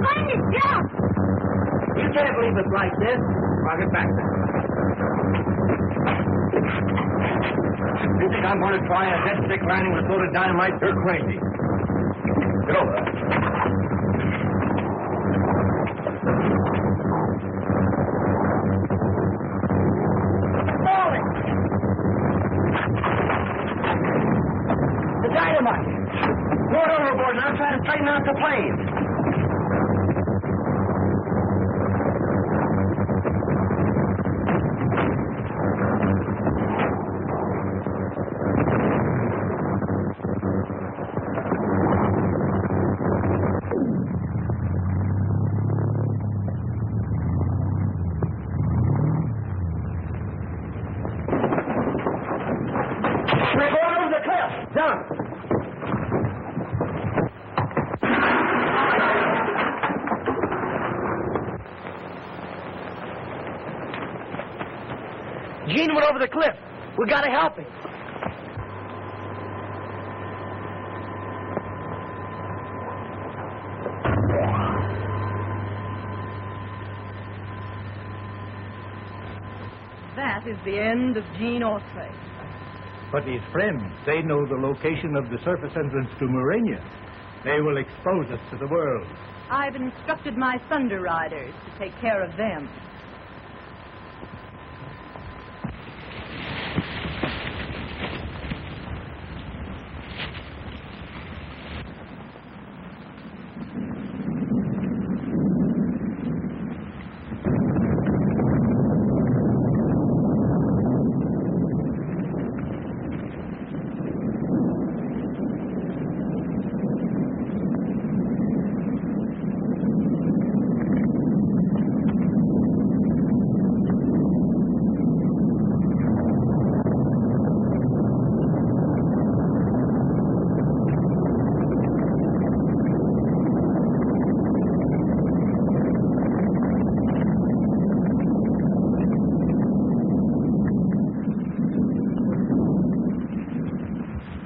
going to jump. You can't leave us like this. I'll get back there. You think I'm going to try a dead stick landing with a load of dynamite? You're crazy. Get over there. Falling. The dynamite. Throw it overboard and I'll try to straighten out the plane. We're going over the cliff. Down. Gene went over the cliff. We gotta help him. That is the end of Gene Autry. But his friends, they know the location of the surface entrance to Murania. They will expose us to the world. I've instructed my Thunder Riders to take care of them.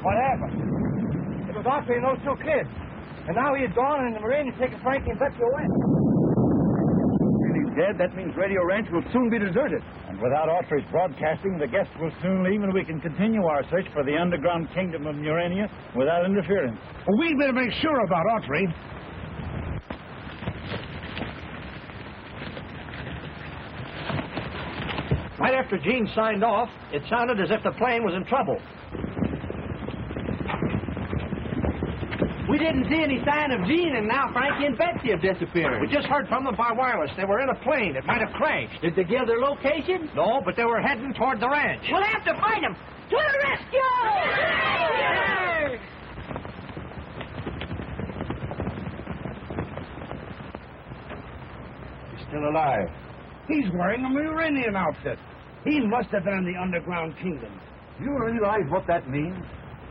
What happened? It was Autry and those two kids. And now he is gone and the Marine is taking Frankie and Betsy away. If he's dead, that means Radio Ranch will soon be deserted. And without Autry's broadcasting, the guests will soon leave and we can continue our search for the underground kingdom of Murania without interference. Well, we'd better make sure about Autry. Right after Gene signed off, it sounded as if the plane was in trouble. We didn't see any sign of Gene, and now Frankie and Betsy have disappeared. We just heard from them by wireless. They were in a plane. It might have crashed. Did they give their location? No, but they were heading toward the ranch. We'll have to find them. To the rescue! He's still alive. He's wearing a Muranian outfit. He must have been in the underground kingdom. Do you realize what that means?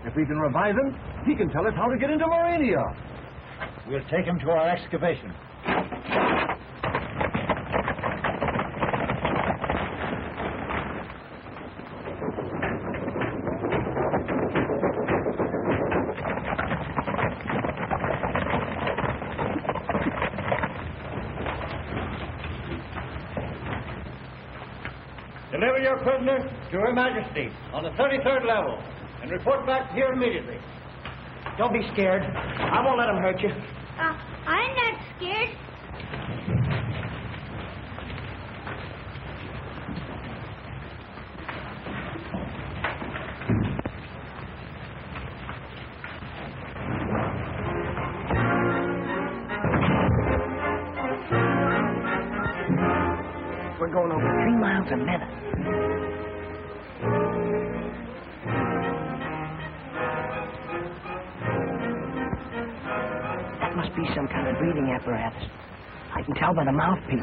If we can revive him, he can tell us how to get into Murania. We'll take him to our excavation. Deliver your prisoner to Her Majesty on the 33rd level and report back here immediately. Don't be scared. I won't let them hurt you. I'm not scared. We're going over 3 miles a minute. That must be some kind of breathing apparatus. I can tell by the mouthpiece.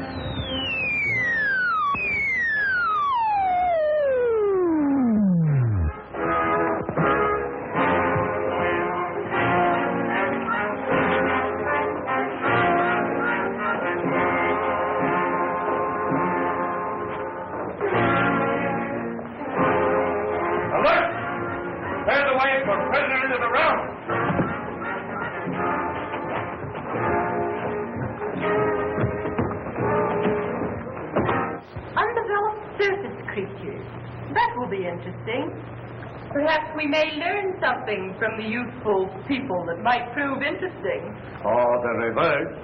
will be interesting. Perhaps we may learn something from the youthful people that might prove interesting. Or the reverse.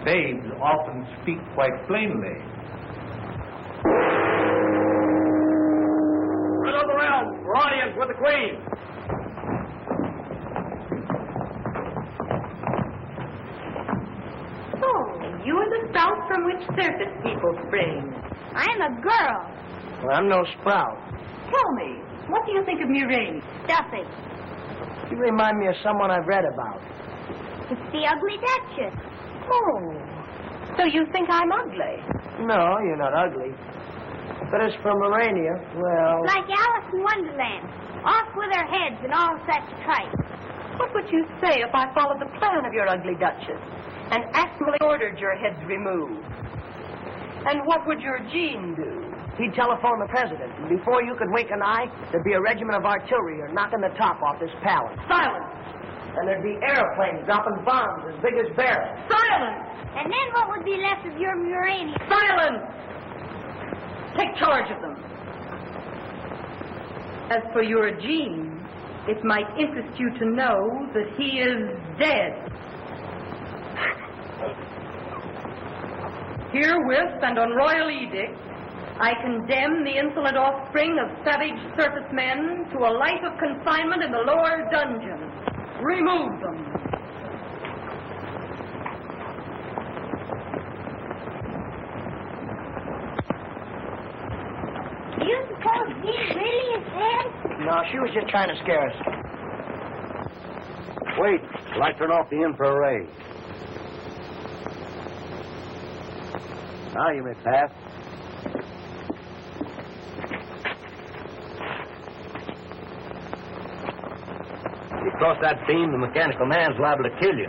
Babes often speak quite plainly. Run up around for audience with the Queen. Oh, you are the sprout from which circus people spring. I'm a girl. Well, I'm no sprout. Tell me, what do you think of Murray? Stuffy. You remind me of someone I've read about. It's the ugly Duchess. Oh, so you think I'm ugly? No, you're not ugly. But as for Morania, well... Like Alice in Wonderland. Off with her heads and all such tripe. What would you say if I followed the plan of your ugly Duchess and actually ordered your heads removed? And what would your Jean do? He'd telephone the president, and before you could wink an eye, there'd be a regiment of artillery knocking the top off this palace. Silence! And there'd be airplanes dropping bombs as big as barrels. Silence! And then what would be left of your Murania? Silence! Take charge of them. As for your Jean, it might interest you to know that he is dead. Herewith and on royal edict, I condemn the insolent offspring of savage surface men to a life of confinement in the lower dungeon. Remove them. Do you suppose he really is dead? No, she was just trying to scare us. Wait till I turn off the infrared. Now you may pass. If you cross that beam, the mechanical man's liable to kill you.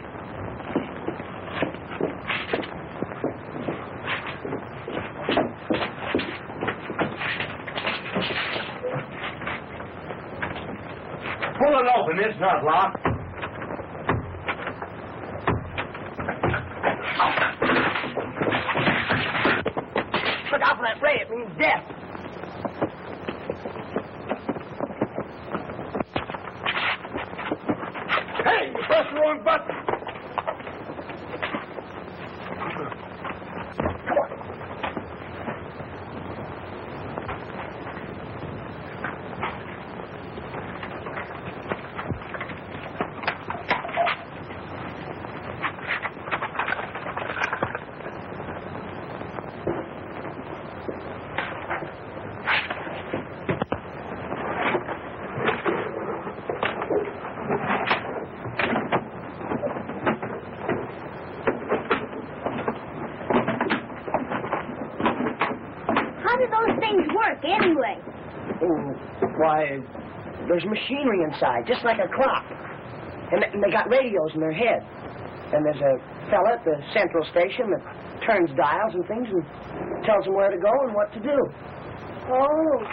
Pull it open, it's not locked. Look out for that ray, it means death. Hey, you pressed the wrong button. How do those things work anyway? Why, there's machinery inside, just like a clock. And they got radios in their head. And there's a fella at the central station that turns dials and things and tells them where to go and what to do. Oh.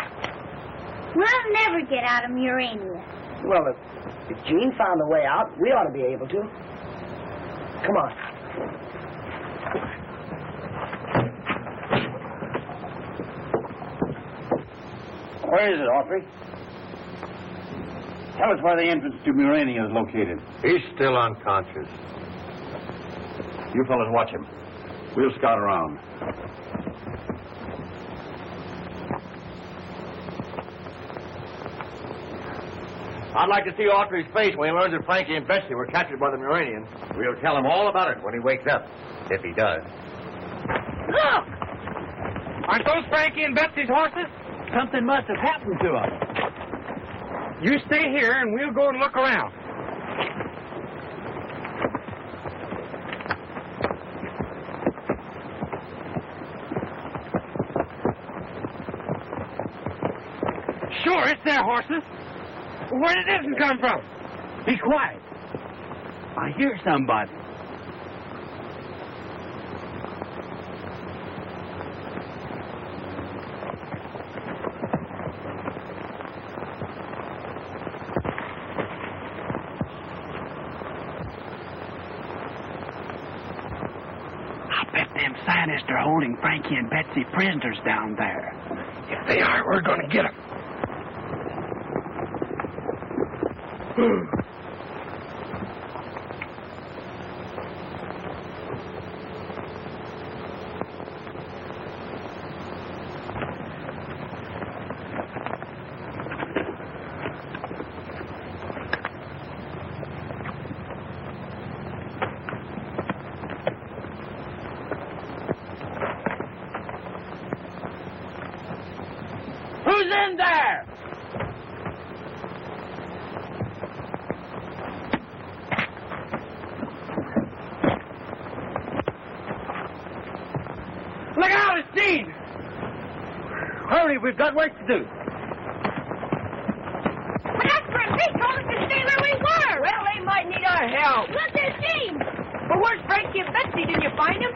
We'll never get out of Murania. Well, if Jean found a way out, we ought to be able to. Come on. Where is it, Autry? Tell us where the entrance to Murania is located. He's still unconscious. You fellas watch him. We'll scout around. I'd like to see Autry's face when he learns that Frankie and Betsy were captured by the Muranians. We'll tell him all about it when he wakes up, if he does. Look! Aren't those Frankie and Betsy's horses? Something must have happened to them. You stay here and we'll go and look around. Sure, it's their horses. Where did this one come from? Be quiet. I hear somebody. I bet them scientists are holding Frankie and Betsy prisoners down there. If they are, we're going to get them. Who's in there? Look out, it's Dean! Hurry, we've got work to do. But Jasper and Pete told us to stay where we were. Well, they might need our help. Look, there's Dean. But where's Frankie and Betsy? Didn't you find them?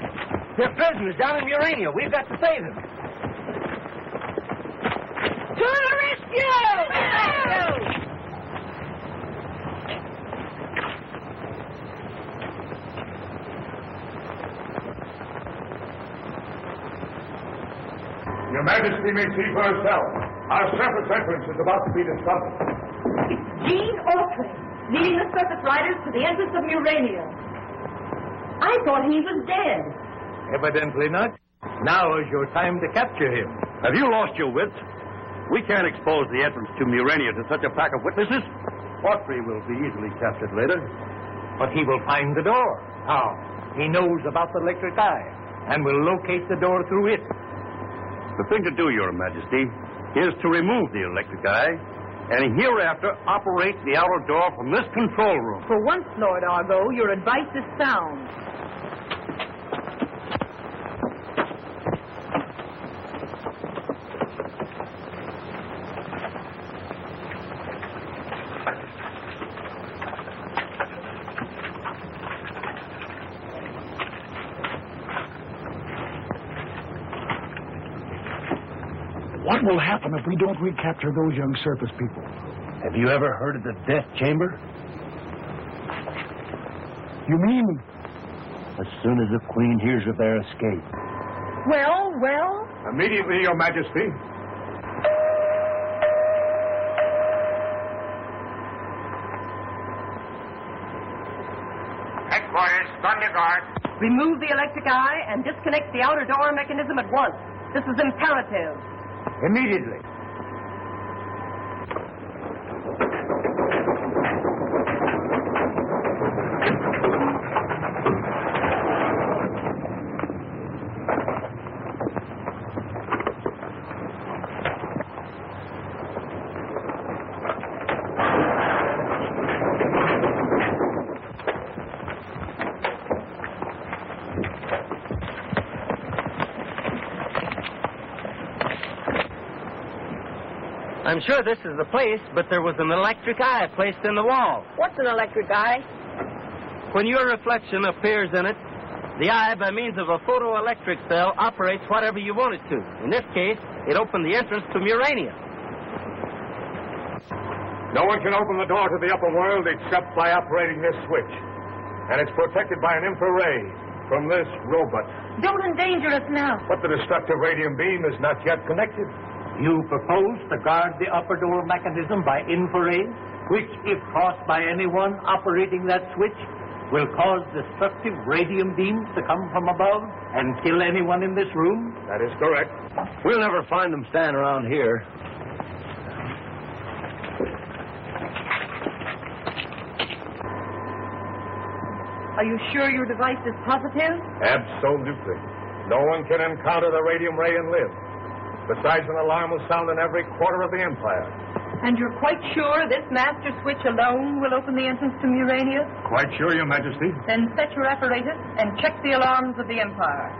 They're prisoners down in Urania. We've got to save them. To the rescue! Your Majesty may see for herself. Our surface entrance is about to be discovered. It's Gene Autry, leading the surface riders to the entrance of Urania. I thought he was dead. Evidently not. Now is your time to capture him. Have you lost your wits? We can't expose the entrance to Murania to such a pack of witnesses. Autry will be easily captured later, but he will find the door. How? He knows about the electric eye and will locate the door through it. The thing to do, Your Majesty, is to remove the electric eye and hereafter operate the outer door from this control room. For once, Lord Argo, your advice is sound. What will happen if we don't recapture those young surface people? Have you ever heard of the death chamber? You mean? As soon as the Queen hears of their escape. Well? Immediately, Your Majesty. Headquarters, Thunder Guard. Remove the electric eye and disconnect the outer door mechanism at once. This is imperative. Immediately. I'm sure this is the place, but there was an electric eye placed in the wall. What's an electric eye? When your reflection appears in it, the eye, by means of a photoelectric cell, operates whatever you want it to. In this case, it opened the entrance to Murania. No one can open the door to the upper world except by operating this switch. And it's protected by an infrared from this robot. Don't endanger us now. But the destructive radium beam is not yet connected. You propose to guard the upper door mechanism by infrared, which, if crossed by anyone operating that switch, will cause destructive radium beams to come from above and kill anyone in this room? That is correct. We'll never find them standing around here. Are you sure your device is positive? Absolutely. No one can encounter the radium ray and live. Besides, an alarm will sound in every quarter of the Empire. And you're quite sure this master switch alone will open the entrance to Murania? Quite sure, Your Majesty. Then set your apparatus and check the alarms of the Empire.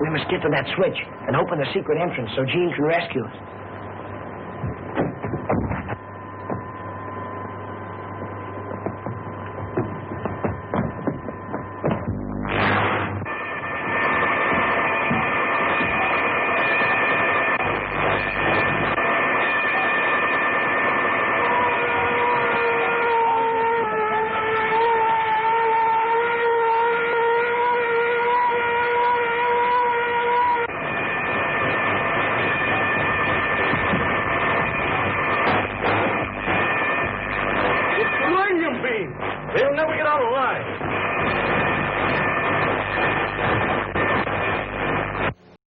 We must get to that switch and open the secret entrance so Jean can rescue us.